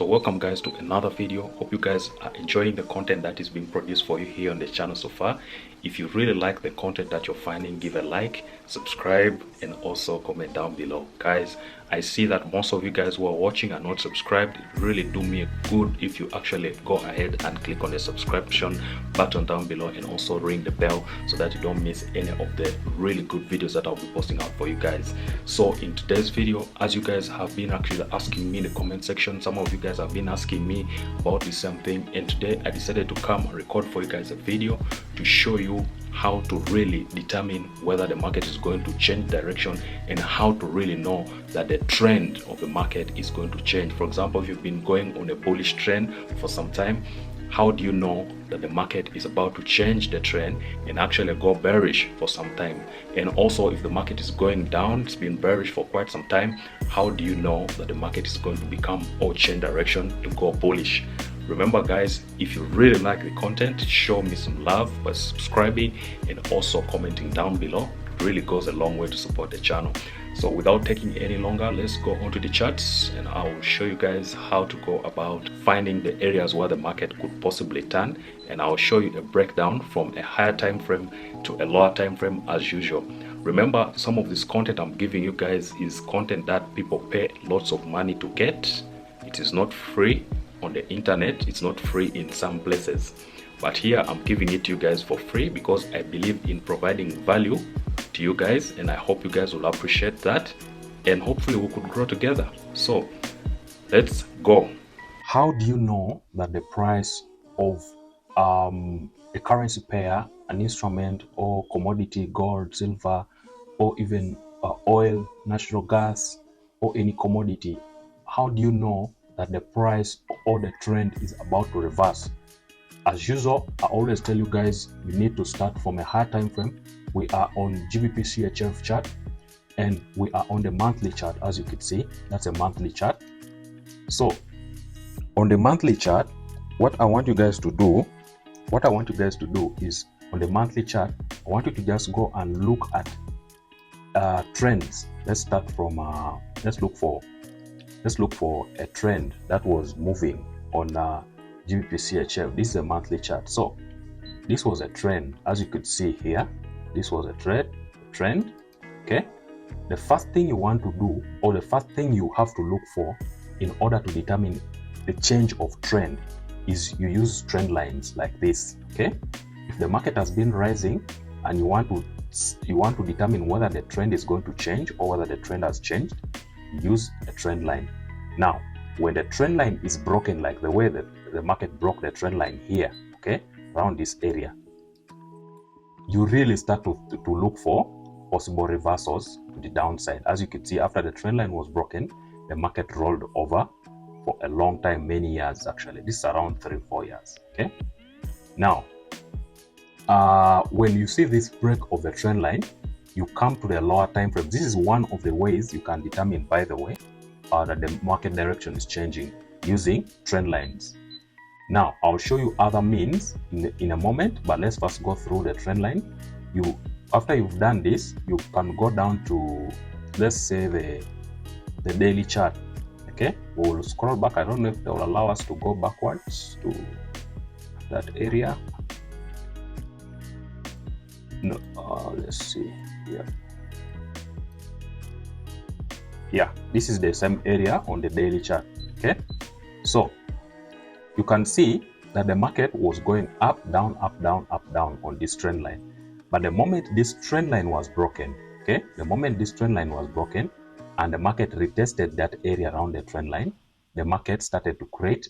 So welcome guys to another video. Hope you guys are enjoying the content that is being produced for you here on the channel so far. If you really like the content that you're finding, give a like, subscribe, and also comment down below. Guys, I see that most of you guys who are watching are not subscribed. It really do me good if you actually go ahead and click on the subscription button down below and also ring the bell so that you don't miss any of the really good videos that I'll be posting out for you guys. So in today's video, as you guys have been actually asking me in the comment section, some of you guys have been asking me about the same thing, and today I decided to come and record for you guys a video to show you how to really determine whether the market is going to change direction and how to really know that the trend of the market is going to change. For example, if you've been going on a bullish trend for some time, how do you know that the market is about to change the trend and actually go bearish for some time? And also, if the market is going down, it's been bearish for quite some time, how do you know that the market is going to become or change direction to go bullish? Remember guys, if you really like the content, show me some love by subscribing and also commenting down below. It really goes a long way to support the channel. So without taking any longer, let's go on to the charts and I will show you guys how to go about finding the areas where the market could possibly turn, and I'll show you a breakdown from a higher time frame to a lower time frame as usual. Remember, some of this content I'm giving you guys is content that people pay lots of money to get. It is not free on the internet, it's not free in some places, but here I'm giving it to you guys for free because I believe in providing value to you guys, and I hope you guys will appreciate that, and hopefully we could grow together. So let's go. How do you know that the price of a currency pair, an instrument or commodity, gold, silver, or even oil, natural gas, or any commodity, how do you know that the price or the trend is about to reverse? As usual, I always tell you guys, you need to start from a higher time frame. We are on GBP CHF chart and we are on the monthly chart. As you can see, that's a monthly chart. So on the monthly chart, what I want you guys to do is, on the monthly chart, I want you to just go and look at trends. Let's start from let's look for a trend that was moving on GBP CHF. This is a monthly chart. So this was a trend, as you could see here. This was a trend. Okay, the first thing you want to do, or the first thing you have to look for in order to determine the change of trend, is you use trend lines like this. Okay, if the market has been rising and you want to determine whether the trend is going to change or whether the trend has changed, use a trend line. Now when the trend line is broken, like the way that the market broke the trend line here, okay, around this area, you really start to look for possible reversals to the downside. As you can see, after the trend line was broken, the market rolled over for a long time, many years actually. This is around 3-4 years. Okay, now when you see this break of the trend line, you come to the lower time frame. This is one of the ways you can determine, by the way, that the market direction is changing, using trend lines. Now I'll show you other means in a moment, but let's first go through the trend line. After you've done this, you can go down to, let's say, the daily chart. Okay, we'll scroll back. I don't know if they will allow us to go backwards to that area. No, let's see. Yeah, this is the same area on the daily chart. Okay, so you can see that the market was going up, down, up, down, up, down on this trend line. But the moment this trend line was broken, okay, the moment this trend line was broken and the market retested that area around the trend line, the market started to create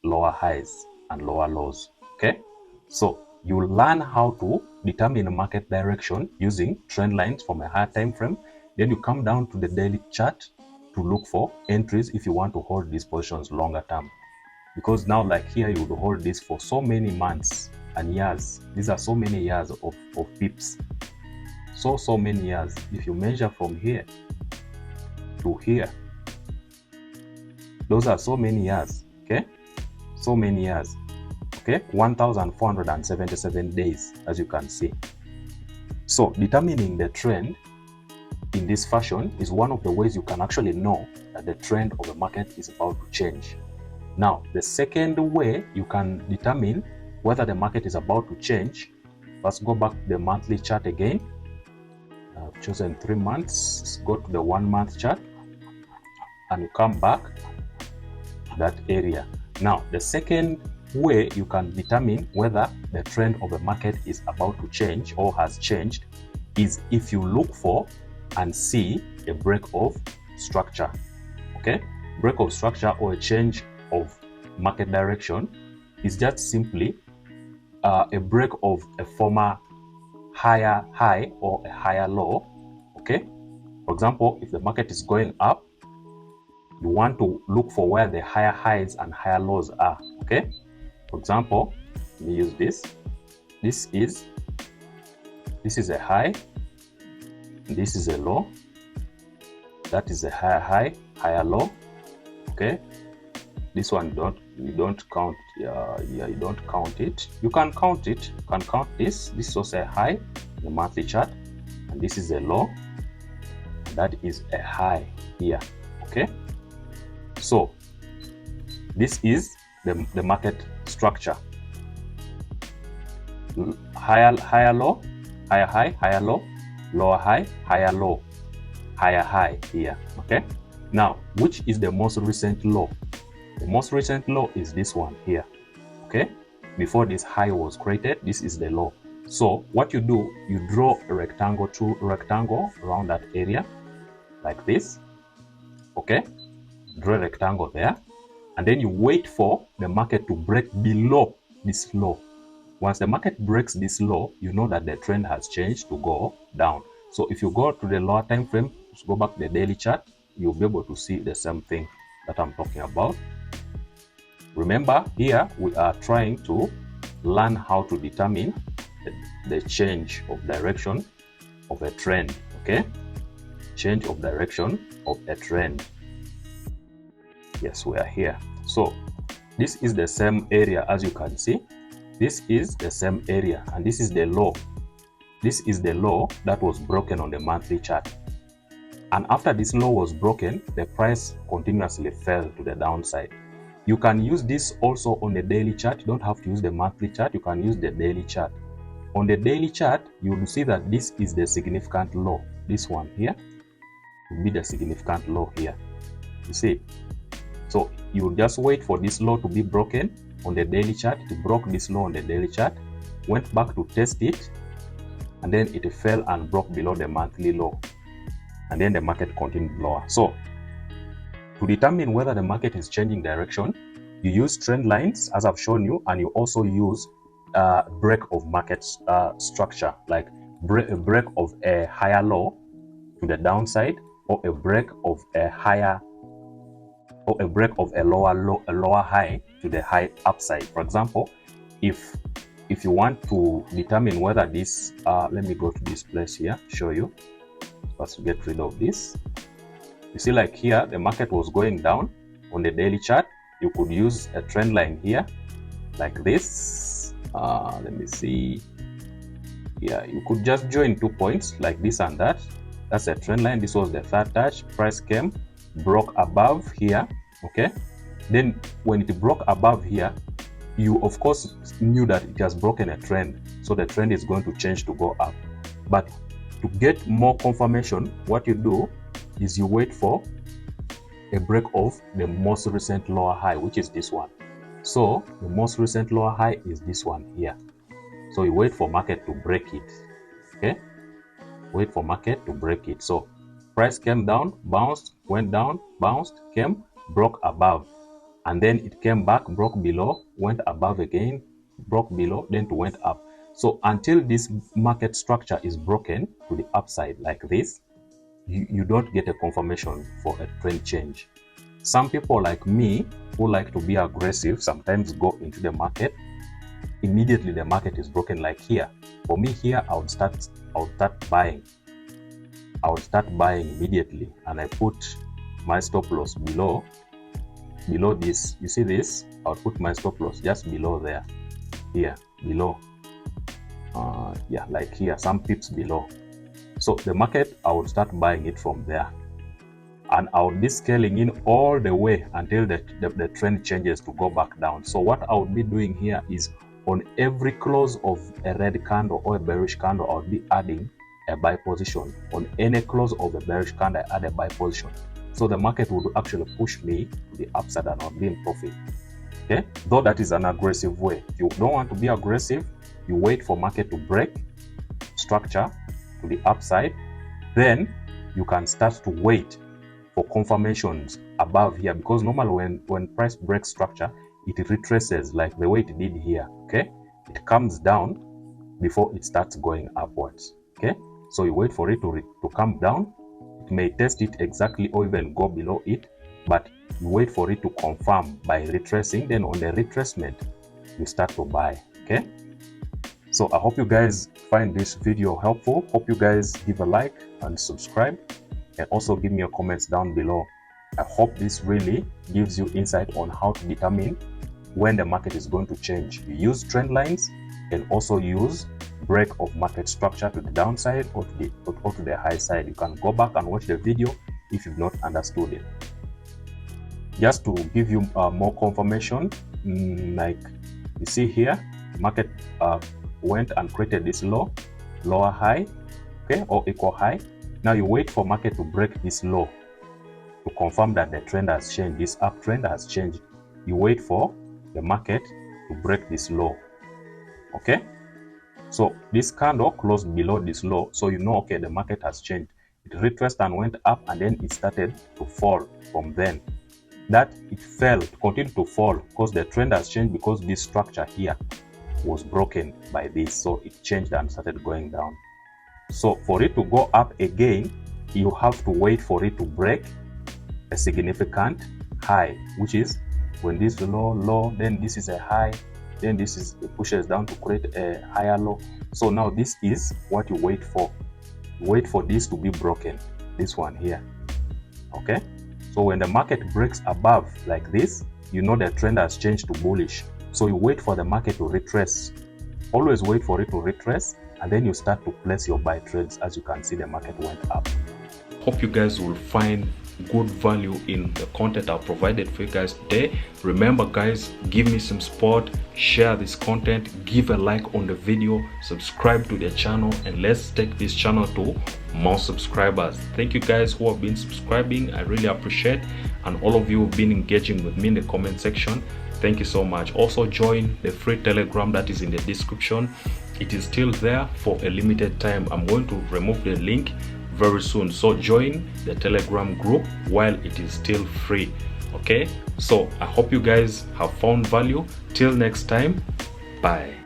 lower highs and lower lows. Okay, so you learn how to determine a market direction using trend lines from a higher time frame. Then you come down to the daily chart to look for entries if you want to hold these positions longer term. Because now, like here, you would hold this for so many months and years. These are so many years of pips. So many years. If you measure from here to here, those are so many years. Okay, so many years. Okay, 1,477 days, as you can see. So determining the trend in this fashion is one of the ways you can actually know that the trend of the market is about to change. Now, the second way you can determine whether the market is about to change, let's go back to the monthly chart again. I've chosen 3 months. Let's go to the 1 month chart and you come back to that area. Now, the second way you can determine whether the trend of the market is about to change or has changed is if you look for and see a break of structure. Okay, break of structure or a change of market direction is just simply a break of a former higher high or a higher low. Okay, for example, if the market is going up, you want to look for where the higher highs and higher lows are. Okay, for example, let me use this. This is a high, this is a low, that is a higher high, higher low. Okay, this one you don't count. You don't count it. You can count it. You can count this. This is also a high in the monthly chart, and this is a low, and that is a high here. Okay, so this is the market structure: higher low, higher high, higher low, lower high, higher low, higher high here. Okay, now which is the most recent low? The most recent low is this one here. Okay, before this high was created, this is the low. So what you do, you draw a rectangle around that area like this. Okay, draw a rectangle there, and then you wait for the market to break below this low. Once the market breaks this low, you know that the trend has changed to go down. So if you go to the lower time frame, go back to the daily chart, you'll be able to see the same thing that I'm talking about. Remember, here we are trying to learn how to determine the change of direction of a trend. Okay, change of direction of a trend. Yes, we are here. So this is the same area, as you can see. This is the same area, and this is the low. This is the low that was broken on the monthly chart. And after this low was broken, the price continuously fell to the downside. You can use this also on the daily chart. You don't have to use the monthly chart. You can use the daily chart. On the daily chart, you will see that this is the significant low. This one here will be the significant low here. You see? So you just wait for this low to be broken on the daily chart. It broke this low on the daily chart, went back to test it, and then it fell and broke below the monthly low. And then the market continued lower. So to determine whether the market is changing direction, you use trend lines, as I've shown you, and you also use break of market structure, like a break of a higher low to the downside, or a break of a higher, or a break of a lower low, a lower high to the high upside. For example, if you want to determine whether this, let me go to this place here, show you. Let's get rid of this. You see, like here, the market was going down on the daily chart. You could use a trend line here, like this. Let me see. Yeah, you could just join 2 points like this and that. That's a trend line. This was the third touch. Price came, broke above here. Okay. Then when it broke above here, you of course knew that it has broken a trend. So the trend is going to change to go up. But to get more confirmation, what you do is you wait for a break of the most recent lower high, which is this one. So the most recent lower high is this one here. So you wait for market to break it. Okay, wait for market to break it. So price came down, bounced, went down, bounced, came, broke above, and then it came back, broke below, went above again, broke below, then it went up. So until this market structure is broken to the upside like this, you don't get a confirmation for a trend change. Some people like me who like to be aggressive sometimes go into the market. Immediately the market is broken, like here. For me here, I would start buying. I would start buying immediately, and I put my stop loss below this. You see this? I would put my stop loss just below there, here below. Yeah, like here, some pips below. So the market, I would start buying it from there. and I'll be scaling in all the way until the trend changes to go back down. So what I'll be doing here is on every close of a red candle or a bearish candle, I'll be adding a buy position. On any close of a bearish candle, I add a buy position. So the market would actually push me to the upside and I'll be in profit. Okay, though that is an aggressive way. If you don't want to be aggressive, you wait for market to break structure to the upside, then you can start to wait for confirmations above here, because normally when price breaks structure, it retraces like the way it did here. Okay, it comes down before it starts going upwards. Okay, so you wait for it to come down. It may test it exactly or even go below it, but you wait for it to confirm by retracing. Then on the retracement, you start to buy. Okay, so I hope you guys find this video helpful. Hope you guys give a like and subscribe, and also give me your comments down below. I hope this really gives you insight on how to determine when the market is going to change. You use trend lines and also use break of market structure to the downside or to the high side. You can go back and watch the video if you've not understood it. Just to give you more confirmation, like you see here, market went and created this lower high, okay, or equal high. Now you wait for market to break this low to confirm that the trend has changed. This uptrend has changed. You wait for the market to break this low. Okay, so this candle closed below this low, so you know, okay, the market has changed. It retraced and went up, and then it started to fall from then. That it fell, it continued to fall because the trend has changed, because this structure here was broken by this, so it changed and started going down. So for it to go up again, you have to wait for it to break a significant high, which is when this low, then this is a high, then this is, it pushes down to create a higher low. So now this is what you wait for. You wait for this to be broken, this one here. Okay, so when the market breaks above like this, you know the trend has changed to bullish. So you wait for the market to retrace. Always wait for it to retrace, and then you start to place your buy trades. As you can see, the market went up. Hope you guys will find good value in the content I've provided for you guys today. Remember guys, give me some support, share this content, give a like on the video, subscribe to the channel, and let's take this channel to more subscribers. Thank you guys who have been subscribing. I really appreciate, and all of you have been engaging with me in the comment section. Thank you so much. Also join the free Telegram that is in the description. It is still there for a limited time. I'm going to remove the link very soon, so join the Telegram group while it is still free. Okay, so I hope you guys have found value. Till next time, bye.